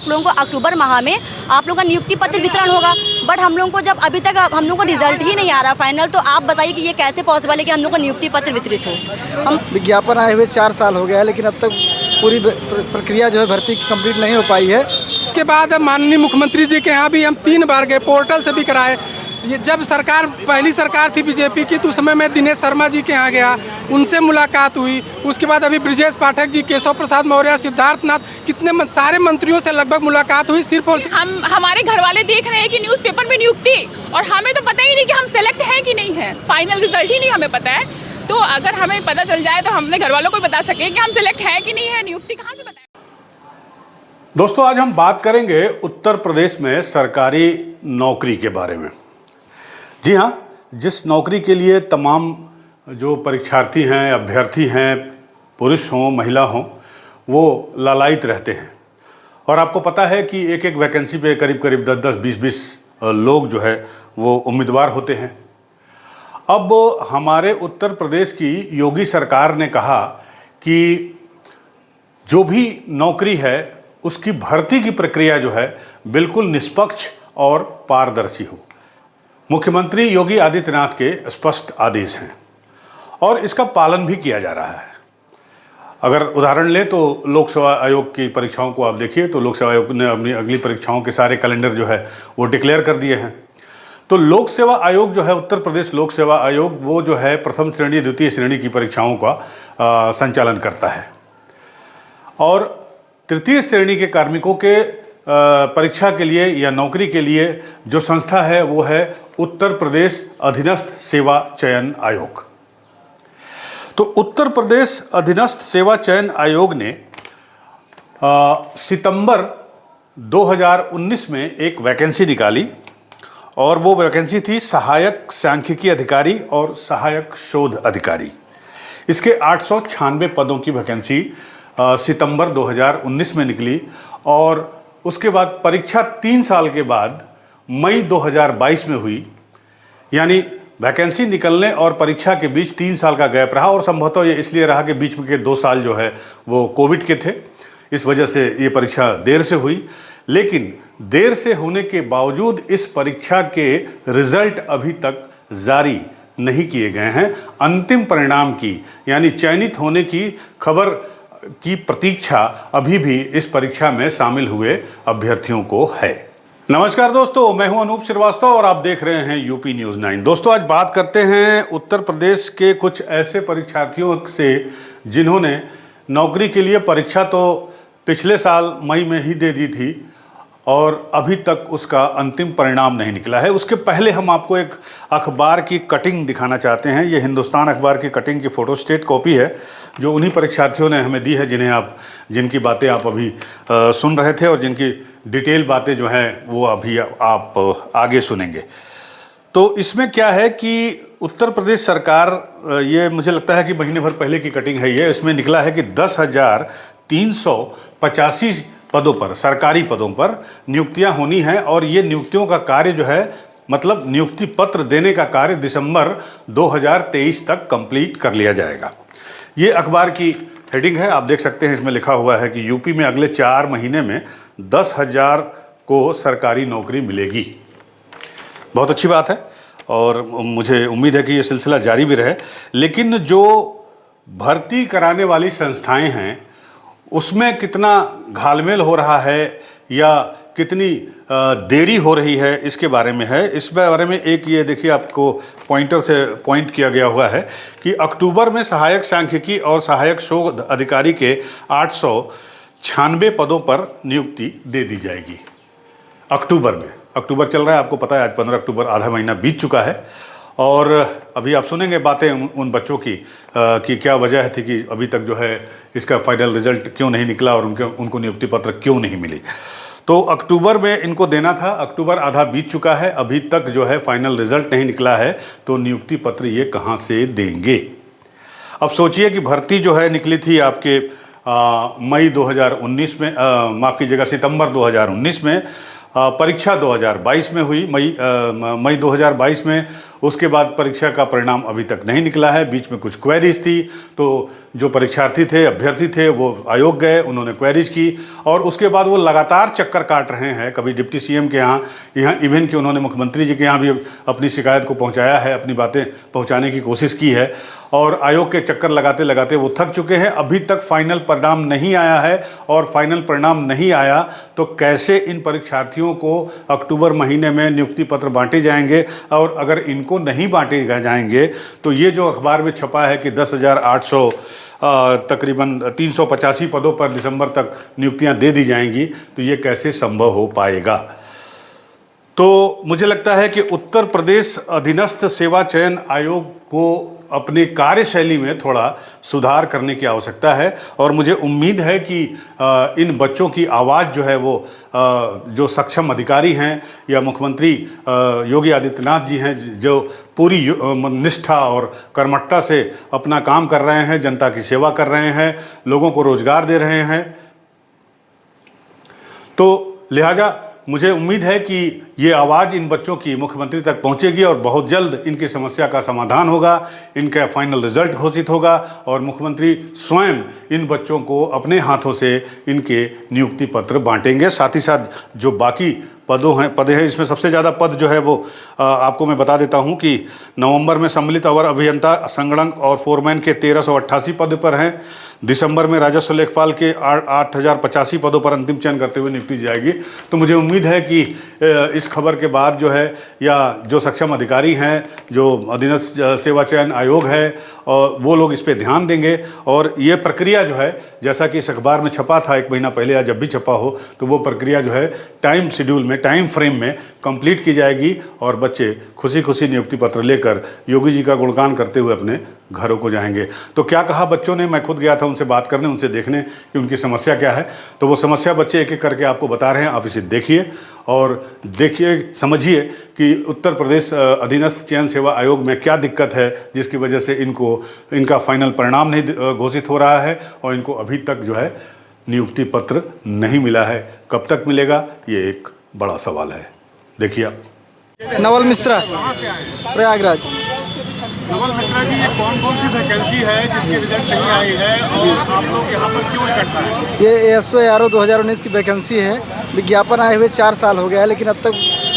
आप लोगों को अक्टूबर माह में आप लोगों का नियुक्ति पत्र वितरण होगा। बट हम लोगों को जब अभी तक हम लोगों को रिजल्ट ही नहीं आ रहा फाइनल, तो आप बताइए कि ये कैसे पॉसिबल है कि हम लोगों को नियुक्ति पत्र वितरित हो। हम विज्ञापन आए हुए 4 साल हो गया है, लेकिन अब तक पूरी प्रक्रिया जो है भर्ती कंप्लीट नहीं हो पाई है। उसके बाद माननीय मुख्यमंत्री जी के यहाँ भी हम 3 बार गए, पोर्टल से भी कराए। ये जब सरकार पहली सरकार थी बीजेपी की, तो उस समय मैं दिनेश शर्मा जी के यहाँ गया, उनसे मुलाकात हुई। उसके बाद अभी ब्रिजेश पाठक जी, केशव प्रसाद मौर्य, सिद्धार्थनाथ, कितने सारे मंत्रियों से लगभग मुलाकात हुई। सिर्फ और हमारे घर वाले देख रहे हैं कि न्यूज़पेपर में नियुक्ति, और हमें तो पता ही नहीं कि हम सेलेक्ट हैं कि नहीं है। फाइनल रिजल्ट ही नहीं हमें पता है। तो अगर हमें पता चल जाए तो हमने घर वालों को बता सके कि हम सेलेक्ट हैं कि नहीं है। नियुक्ति कहाँ से बताएं? दोस्तों, आज हम बात करेंगे उत्तर प्रदेश में सरकारी नौकरी के बारे में। जी हाँ, जिस नौकरी के लिए तमाम जो परीक्षार्थी हैं, अभ्यर्थी हैं, पुरुष हों महिला हों, वो लालायित रहते हैं। और आपको पता है कि एक एक वैकेंसी पे करीब करीब 10-10, 20-20 लोग जो है वो उम्मीदवार होते हैं। अब हमारे उत्तर प्रदेश की योगी सरकार ने कहा कि जो भी नौकरी है उसकी भर्ती की प्रक्रिया जो है बिल्कुल निष्पक्ष और पारदर्शी हो। मुख्यमंत्री योगी आदित्यनाथ के स्पष्ट आदेश हैं और इसका पालन भी किया जा रहा है। अगर उदाहरण लें तो लोक सेवा आयोग की परीक्षाओं को आप देखिए, तो लोक सेवा आयोग ने अपनी अगली परीक्षाओं के सारे कैलेंडर जो है वो डिक्लेयर कर दिए हैं। तो लोक सेवा आयोग जो है, उत्तर प्रदेश लोक सेवा आयोग, वो जो है प्रथम श्रेणी द्वितीय श्रेणी की परीक्षाओं का संचालन करता है। और तृतीय श्रेणी के कार्मिकों के परीक्षा के लिए या नौकरी के लिए जो संस्था है वो है उत्तर प्रदेश अधीनस्थ सेवा चयन आयोग। तो उत्तर प्रदेश अधीनस्थ सेवा चयन आयोग ने सितंबर 2019 में एक वैकेंसी निकाली और वो वैकेंसी थी सहायक सांख्यिकी अधिकारी और सहायक शोध अधिकारी। इसके 896 पदों की वैकेंसी सितंबर 2019 में निकली और उसके बाद परीक्षा 3 साल के बाद मई 2022 में हुई। यानी वैकेंसी निकलने और परीक्षा के बीच 3 साल का गैप रहा और संभवतः ये इसलिए रहा कि बीच में के 2 साल जो है वो कोविड के थे, इस वजह से ये परीक्षा देर से हुई। लेकिन देर से होने के बावजूद इस परीक्षा के रिजल्ट अभी तक जारी नहीं किए गए हैं। अंतिम परिणाम की यानी चयनित होने की खबर की प्रतीक्षा अभी भी इस परीक्षा में शामिल हुए अभ्यर्थियों को है। नमस्कार दोस्तों, मैं हूं अनूप श्रीवास्तव और आप देख रहे हैं यूपी न्यूज़ 9। दोस्तों, आज बात करते हैं उत्तर प्रदेश के कुछ ऐसे परीक्षार्थियों से जिन्होंने नौकरी के लिए परीक्षा तो पिछले साल मई में ही दे दी थी और अभी तक उसका अंतिम परिणाम नहीं निकला है। उसके पहले हम आपको एक अखबार की कटिंग दिखाना चाहते हैं। ये हिंदुस्तान अखबार की कटिंग की फोटोस्टेट कॉपी है जो उन्हीं परीक्षार्थियों ने हमें दी है जिनकी बातें आप अभी सुन रहे थे और जिनकी डिटेल बातें जो हैं वो अभी आप आगे सुनेंगे। तो इसमें क्या है कि उत्तर प्रदेश सरकार, ये मुझे लगता है कि महीने भर पहले की कटिंग है ये, इसमें निकला है कि 10,385 पदों पर, सरकारी पदों पर नियुक्तियां होनी हैं और ये नियुक्तियों का कार्य जो है, मतलब नियुक्ति पत्र देने का कार्य दिसंबर 2023 तक कंप्लीट कर लिया जाएगा। ये अखबार की हेडिंग है, आप देख सकते हैं। इसमें लिखा हुआ है कि यूपी में अगले 4 महीने में 10,000 को सरकारी नौकरी मिलेगी। बहुत अच्छी बात है और मुझे उम्मीद है कि ये सिलसिला जारी भी रहे। लेकिन जो भर्ती कराने वाली संस्थाएं हैं उसमें कितना घालमेल हो रहा है या कितनी देरी हो रही है, इसके बारे में है। इस बारे में एक ये देखिए, आपको पॉइंटर से पॉइंट किया गया हुआ है कि अक्टूबर में सहायक सांख्यिकी और सहायक शोध अधिकारी के 896 पदों पर नियुक्ति दे दी जाएगी। अक्टूबर में, अक्टूबर चल रहा है, आपको पता है आज 15 अक्टूबर, आधा महीना बीत चुका है। और अभी आप सुनेंगे बातें उन बच्चों की कि क्या वजह थी कि अभी तक जो है इसका फाइनल रिजल्ट क्यों नहीं निकला और उनको नियुक्ति पत्र क्यों नहीं मिली। तो अक्टूबर में इनको देना था, अक्टूबर आधा बीत चुका है, अभी तक जो है फाइनल रिजल्ट नहीं निकला है, तो नियुक्ति पत्र ये कहाँ से देंगे। अब सोचिए कि भर्ती जो है निकली थी आपके मई 2019 में, माफ़ कीजिएगा सितंबर 2019 में, परीक्षा 2022 में हुई, मई 2022 में, उसके बाद परीक्षा का परिणाम अभी तक नहीं निकला है। बीच में कुछ क्वेरीज थी, तो जो परीक्षार्थी थे, अभ्यर्थी थे, वो आयोग गए, उन्होंने क्वेरीज की और उसके बाद वो लगातार चक्कर काट रहे हैं। कभी डिप्टी सीएम के यहाँ इवन कि उन्होंने मुख्यमंत्री जी के यहाँ भी अपनी शिकायत को पहुँचाया है, अपनी बातें पहुँचाने की कोशिश की है और आयोग के चक्कर लगाते लगाते वो थक चुके हैं। अभी तक फाइनल परिणाम नहीं आया है और फाइनल परिणाम नहीं आया तो कैसे इन परीक्षार्थियों को अक्टूबर महीने में नियुक्ति पत्र बांटे जाएंगे और अगर इनको नहीं बांटे जाएंगे तो ये जो अखबार में छपा है कि 10,800 तकरीबन 385 पदों पर दिसंबर तक नियुक्तियां दे दी जाएंगी, तो ये कैसे संभव हो पाएगा। तो मुझे लगता है कि उत्तर प्रदेश अधीनस्थ सेवा चयन आयोग को अपनी कार्यशैली में थोड़ा सुधार करने की आवश्यकता है और मुझे उम्मीद है कि इन बच्चों की आवाज़ जो है वो जो सक्षम अधिकारी हैं या मुख्यमंत्री योगी आदित्यनाथ जी हैं, जो पूरी निष्ठा और कर्मठता से अपना काम कर रहे हैं, जनता की सेवा कर रहे हैं, लोगों को रोजगार दे रहे हैं, तो लिहाजा मुझे उम्मीद है कि ये आवाज़ इन बच्चों की मुख्यमंत्री तक पहुंचेगी और बहुत जल्द इनकी समस्या का समाधान होगा, इनका फाइनल रिजल्ट घोषित होगा और मुख्यमंत्री स्वयं इन बच्चों को अपने हाथों से इनके नियुक्ति पत्र बांटेंगे। साथ ही साथ जो बाकी पद हैं, इसमें सबसे ज़्यादा पद जो है वो आपको मैं बता देता हूं कि नवंबर में सम्मिलित अवर अभियंता, संगणक और फोरमैन के 1388 पद पर हैं। दिसंबर में राजस्व लेखपाल के 8,085 पदों पर अंतिम चयन करते हुए नियुक्ति जाएगी। तो मुझे उम्मीद है कि इस खबर के बाद जो है या जो सक्षम अधिकारी हैं, जो अधीनस्थ सेवा चयन आयोग है, और वो लोग इस पर ध्यान देंगे और ये प्रक्रिया जो है, जैसा कि इस अखबार में छपा था 1 महीना पहले या जब भी छपा हो, तो वो प्रक्रिया जो है टाइम शेड्यूल में, टाइम फ्रेम में कंप्लीट की जाएगी और बच्चे खुशी खुशी नियुक्ति पत्र लेकर योगी जी का गुणगान करते हुए अपने घरों को जाएंगे। तो क्या कहा बच्चों ने, मैं खुद गया था उनसे बात करने, उनसे देखने कि उनकी समस्या क्या है। तो वो समस्या बच्चे एक एक करके आपको बता रहे हैं, आप इसे देखिए और देखिए, समझिए कि उत्तर प्रदेश अधीनस्थ चयन सेवा आयोग में क्या दिक्कत है जिसकी वजह से इनका फाइनल परिणाम नहीं घोषित हो रहा है और इनको अभी तक जो है नियुक्ति पत्र नहीं मिला है। कब तक मिलेगा, ये एक बड़ा सवाल है। देखिए आप। नवल मिश्रा, प्रयागराज। नवल मिश्रा जी, ये कौन कौन सी वैकेंसी है जिसकी रिजल्ट नहीं आई है और आप लोग यहाँ पर क्यों इकट्ठा है? ये ASO ARO 2019 की वैकेंसी है। विज्ञापन आए हुए 4 साल हो गया है, लेकिन अब तक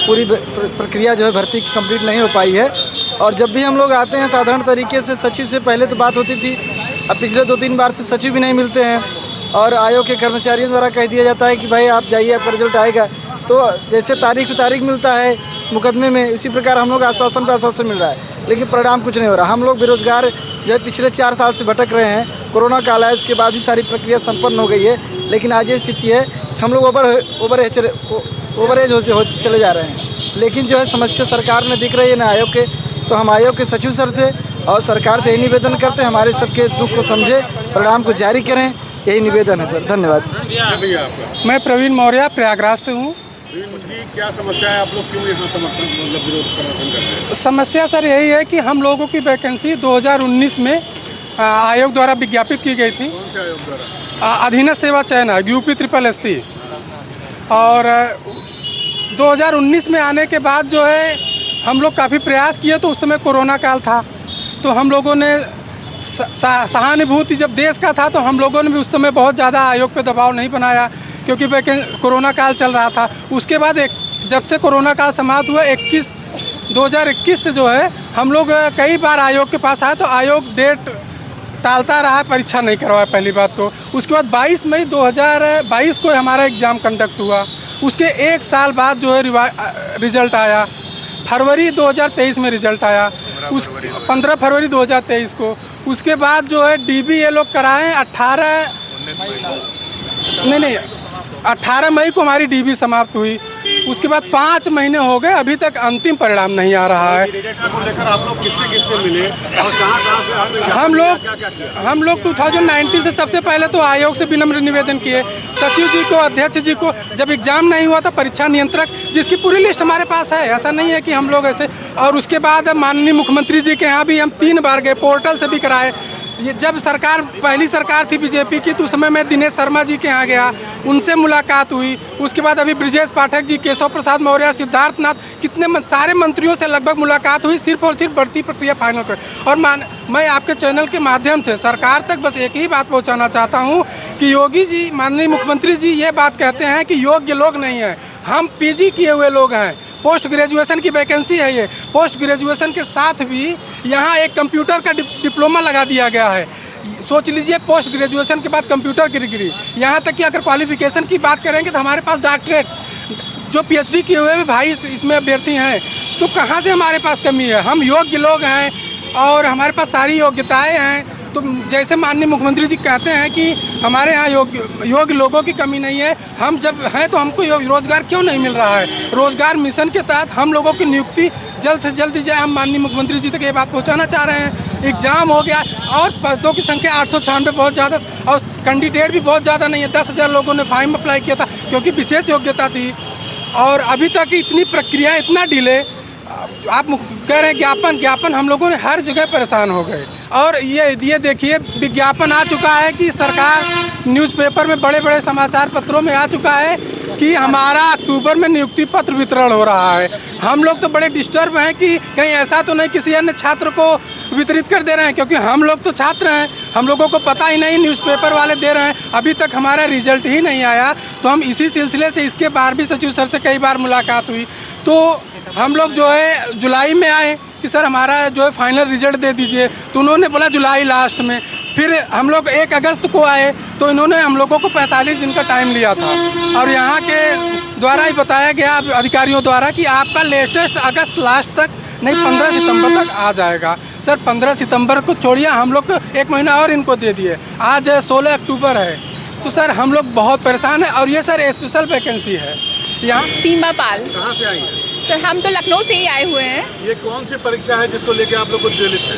पूरी प्रक्रिया जो है भर्ती की कंप्लीट नहीं हो पाई है। और जब भी हम लोग आते हैं साधारण तरीके से सचिव से पहले तो बात होती थी, अब पिछले 2-3 बार से सचिव भी नहीं मिलते हैं और आयोग के कर्मचारियों द्वारा कह दिया जाता है कि भाई आप जाइए, आपका रिजल्ट आएगा। तो जैसे तारीख पे तारीख मिलता है मुकदमे में, उसी प्रकार हम लोग आश्वासन पर आश्वासन मिल रहा है, लेकिन परिणाम कुछ नहीं हो रहा। हम लोग बेरोजगार जो है पिछले 4 साल से भटक रहे हैं। कोरोना काल है, उसके बाद ही सारी प्रक्रिया संपन्न हो गई है, लेकिन आज ये स्थिति है हम लोग ओवरेज हो चले जा रहे हैं। लेकिन जो है समस्या सरकार में दिख रही है ना आयोग के, तो हम आयोग के सचिव सर से और सरकार से यही निवेदन करते हैं, हमारे सबके दुख को समझे, परिणाम को जारी करें, यही निवेदन है सर। धन्यवाद। मैं प्रवीण मौर्य, प्रयागराज से हूँ। क्या समस्या है, आप लोग क्यों यहाँ विरोध प्रदर्शन कर रहे हैं? समस्या सर यही है कि हम लोगों की वैकेंसी 2019 में आयोग द्वारा विज्ञापित की गई थी। कौन से आयोग द्वारा? अधीनस्थ सेवा चयन आयोग, UPSSC। और 2019 में आने के बाद जो है हम लोग काफ़ी प्रयास किए, तो उस समय कोरोना काल था, तो हम लोगों ने सहानुभूति जब देश का था, तो हम लोगों ने भी उस समय बहुत ज़्यादा आयोग पे दबाव नहीं बनाया, क्योंकि कोरोना काल चल रहा था। उसके बाद जब से कोरोना काल समाप्त हुआ 2021 से जो है हम लोग कई बार आयोग के पास आए, तो आयोग डेट टालता रहा, परीक्षा नहीं करवाया पहली बात। तो उसके बाद 22 मई 2022 को हमारा एग्ज़ाम कंडक्ट हुआ। उसके 1 साल बाद जो है रिजल्ट आया, फरवरी 2023 में रिजल्ट आया, 15 फरवरी 2023 को। उसके बाद जो है DB ये लोग कराएँ 18 मई को हमारी DB समाप्त हुई। उसके बाद 5 महीने हो गए, अभी तक अंतिम परिणाम नहीं आ रहा है। आप लोग किससे मिले और कहाँ से? हम लोग 2019 से सबसे पहले तो आयोग से विनम्र निवेदन किए, सचिव जी को, अध्यक्ष जी को। जब एग्जाम नहीं हुआ था, परीक्षा नियंत्रक, जिसकी पूरी लिस्ट हमारे पास है, ऐसा नहीं है कि हम लोग ऐसे। और उसके बाद माननीय मुख्यमंत्री जी के यहाँ भी हम 3 बार गए, पोर्टल से भी कराए, ये जब सरकार पहली सरकार थी बीजेपी की, तो उस समय मैं दिनेश शर्मा जी के यहाँ गया, उनसे मुलाकात हुई। उसके बाद अभी ब्रजेश पाठक जी, केशव प्रसाद मौर्य, सिद्धार्थ नाथ, कितने सारे मंत्रियों से लगभग मुलाकात हुई, सिर्फ और सिर्फ बढ़ती प्रक्रिया फाइनल कर। और मैं आपके चैनल के माध्यम से सरकार तक बस एक ही बात पहुँचाना चाहता हूँ कि योगी जी, माननीय मुख्यमंत्री जी ये बात कहते हैं कि योग्य लोग नहीं हैं, हम PG किए हुए लोग हैं, पोस्ट ग्रेजुएशन की वैकेंसी है। ये पोस्ट ग्रेजुएशन के साथ भी यहाँ एक कंप्यूटर का डिप्लोमा लगा दिया गया है। सोच लीजिए, पोस्ट ग्रेजुएशन के बाद कंप्यूटर की डिग्री। यहाँ तक कि अगर क्वालिफिकेशन की बात करेंगे तो हमारे पास डॉक्टरेट, जो PhD किए हुए भी भाई इसमें अभ्यर्थी हैं। तो कहाँ से हमारे पास कमी है? हम योग्य लोग हैं और हमारे पास सारी योग्यताएँ हैं। तो जैसे माननीय मुख्यमंत्री जी कहते हैं कि हमारे यहाँ योग्य लोगों की कमी नहीं है, हम जब हैं तो हमको रोज़गार क्यों नहीं मिल रहा है? रोज़गार मिशन के तहत हम लोगों की नियुक्ति जल्द से जल्द दी जाए। हम माननीय मुख्यमंत्री जी तक ये बात पहुँचाना चाह रहे हैं। एग्ज़ाम हो गया और पदों की संख्या 896 बहुत ज़्यादा, और कैंडिडेट भी बहुत ज़्यादा नहीं है। 10,000 लोगों ने फॉर्म अप्लाई किया था क्योंकि विशेष योग्यता थी, और अभी तक इतनी प्रक्रिया, इतना डिले। आप कह रहे हैं ज्ञापन हम लोगों ने हर जगह परेशान हो गए। और ये देखिए, विज्ञापन आ चुका है कि सरकार न्यूज़पेपर में, बड़े बड़े समाचार पत्रों में आ चुका है कि हमारा अक्टूबर में नियुक्ति पत्र वितरण हो रहा है। हम लोग तो बड़े डिस्टर्ब हैं कि कहीं ऐसा तो नहीं किसी अन्य छात्र को वितरित कर दे रहे हैं, क्योंकि हम लोग तो छात्र हैं, हम लोगों को पता ही नहीं, न्यूज़पेपर वाले दे रहे हैं। अभी तक हमारा रिजल्ट ही नहीं आया। तो हम इसी सिलसिले से इसके 12वीं सचिव सर से कई बार मुलाकात हुई, तो हम लोग जो है जुलाई में आए कि सर हमारा जो है फाइनल रिजल्ट दे दीजिए, तो उन्होंने बोला जुलाई लास्ट में। फिर हम लोग 1 अगस्त को आए तो इन्होंने हम लोगों को 45 दिन का टाइम लिया था, और यहाँ के द्वारा ही बताया गया अधिकारियों द्वारा कि आपका लेटेस्ट अगस्त लास्ट तक नहीं 15 सितंबर तक आ जाएगा। सर 15 सितंबर को छोड़िए, हम लोग 1 महीना और इनको दे दिए। आज 16 अक्टूबर है, तो सर हम लोग बहुत परेशान हैं। और ये सर स्पेशल वैकेंसी है यहाँ। सीमा पाल। कहाँ से आई हैं? सर हम तो लखनऊ से ही आए हुए हैं। ये कौन सी परीक्षा है जिसको लेके आप लोग उद्वेलित हैं?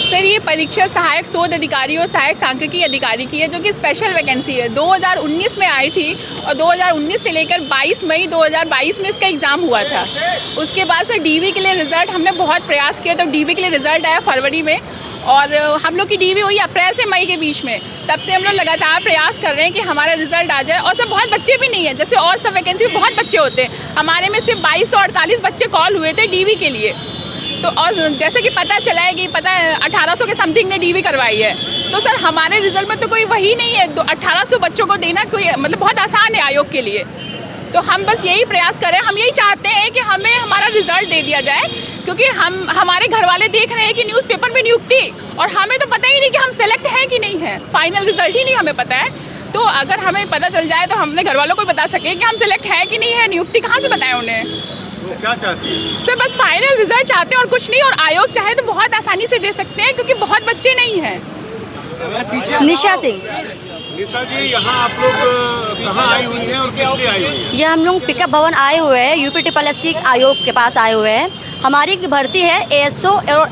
सर ये परीक्षा सहायक शोध अधिकारी और सहायक सांख्यिकी अधिकारी की है, जो कि स्पेशल वैकेंसी है। 2019 में आई थी, और 2019 से लेकर 22 मई 2022 में इसका एग्ज़ाम हुआ था। उसके बाद सर DV के लिए रिज़ल्ट हमने बहुत प्रयास किया, तो DV के लिए रिज़ल्ट आया फरवरी में, और हम लोग की DV हुई अप्रैल से मई के बीच में। तब से हम लोग लगातार प्रयास कर रहे हैं कि हमारा रिजल्ट आ जाए। और सर बहुत बच्चे भी नहीं है, जैसे और सब वैकेंसी में बहुत बच्चे होते हैं, हमारे में सिर्फ 2248 बच्चे कॉल हुए थे DV के लिए। तो और जैसे कि पता चला है कि 1800 के समथिंग ने DV करवाई है। तो सर हमारे रिजल्ट में तो कोई वही नहीं है, तो 1800 बच्चों को देना कोई मतलब बहुत आसान है आयोग के लिए। तो हम बस यही प्रयास करें, हम यही चाहते हैं कि हमें हमारा रिजल्ट दे दिया जाए, क्योंकि हमारे घर वाले देख रहे हैं कि न्यूज़पेपर में नियुक्ति, और हमें तो पता ही नहीं कि हम सेलेक्ट हैं कि नहीं है, फाइनल रिजल्ट ही नहीं हमें पता है। तो अगर हमें पता चल जाए तो हमने घर वालों को बता सके कि हम सेलेक्ट हैं कि नहीं है, नियुक्ति कहाँ से बताएं उन्हें। तो क्या चाहती है? सर बस फाइनल रिजल्ट चाहते हैं और कुछ नहीं, और आयोग चाहे तो बहुत आसानी से दे सकते हैं, क्योंकि बहुत बच्चे नहीं हैं। निशा सिंह। निशा जी, यहाँ आप लोग कहाँ आई हुई हैं और किस लिए आई हुई हैं? ये हम लोग पिकअप भवन आए हुए हैं, UPSSC आयोग के पास आए हुए हैं। हमारी भर्ती है ASO और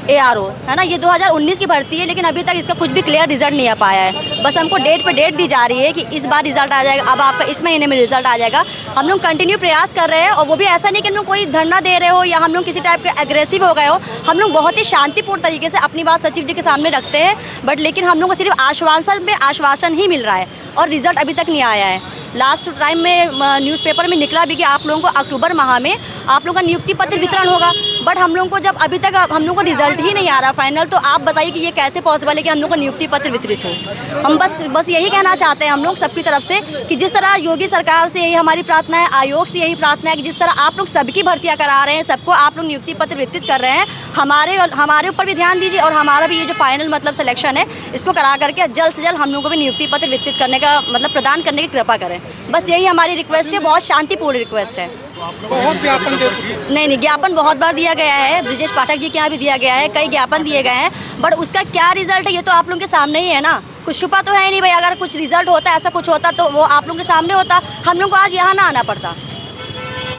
ARO, है ना। ये 2019 की भर्ती है, लेकिन अभी तक इसका कुछ भी क्लियर रिजल्ट नहीं आ पाया है। बस हमको डेट पे डेट दी जा रही है कि इस बार रिजल्ट आ जाएगा, अब आपका इस महीने में रिजल्ट आ जाएगा। हम लोग कंटिन्यू प्रयास कर रहे हैं, और वो भी ऐसा नहीं कि हम लोग कोई धरना दे रहे हो या हम लोग किसी टाइप के एग्रेसिव हो गए हो। हम लोग बहुत ही शांतिपूर्ण तरीके से अपनी बात सचिव जी के सामने रखते हैं, बट लेकिन हम लोग को सिर्फ आश्वासन ही मिल रहा है, और रिजल्ट अभी तक नहीं आया है। लास्ट टाइम में न्यूज़पेपर में निकला भी कि आप लोगों को अक्टूबर माह में आप लोगों का नियुक्ति पत्र वितरण होगा, बट हम लोगों को जब अभी तक हम लोग को रिजल्ट ही नहीं आ रहा फाइनल, तो आप बताइए कि ये कैसे पॉसिबल है कि हम लोग को नियुक्ति पत्र वितरित हो। हम बस यही कहना चाहते हैं हम लोग सबकी तरफ से कि जिस तरह योगी सरकार से यही हमारी प्रार्थना है, आयोग से यही प्रार्थना है कि जिस तरह आप लोग सबकी भर्तियाँ करा रहे हैं, सबको आप लोग नियुक्ति पत्र वितरित कर रहे हैं, हमारे ऊपर भी ध्यान दीजिए, और हमारा भी ये जो फाइनल मतलब सिलेक्शन है इसको करा करके जल्द से जल्द हम लोगों को भी नियुक्ति पत्र वितरित करने का मतलब प्रदान करने की कृपा करें। बस यही हमारी रिक्वेस्ट है, बहुत शांतिपूर्ण रिक्वेस्ट है। बहुत ज्ञापन दे नहीं, ज्ञापन बहुत बार दिया गया है, ब्रजेश पाठक जी के यहाँ भी दिया गया है, कई ज्ञापन दिए गए हैं, बट उसका क्या रिजल्ट है ये तो आप लोगों के सामने ही है ना। कुछ छुपा तो है नहीं भाई, अगर कुछ रिजल्ट होता ऐसा कुछ होता तो वो आप लोगों के सामने होता, हम लोग को आज यहाँ ना आना पड़ता।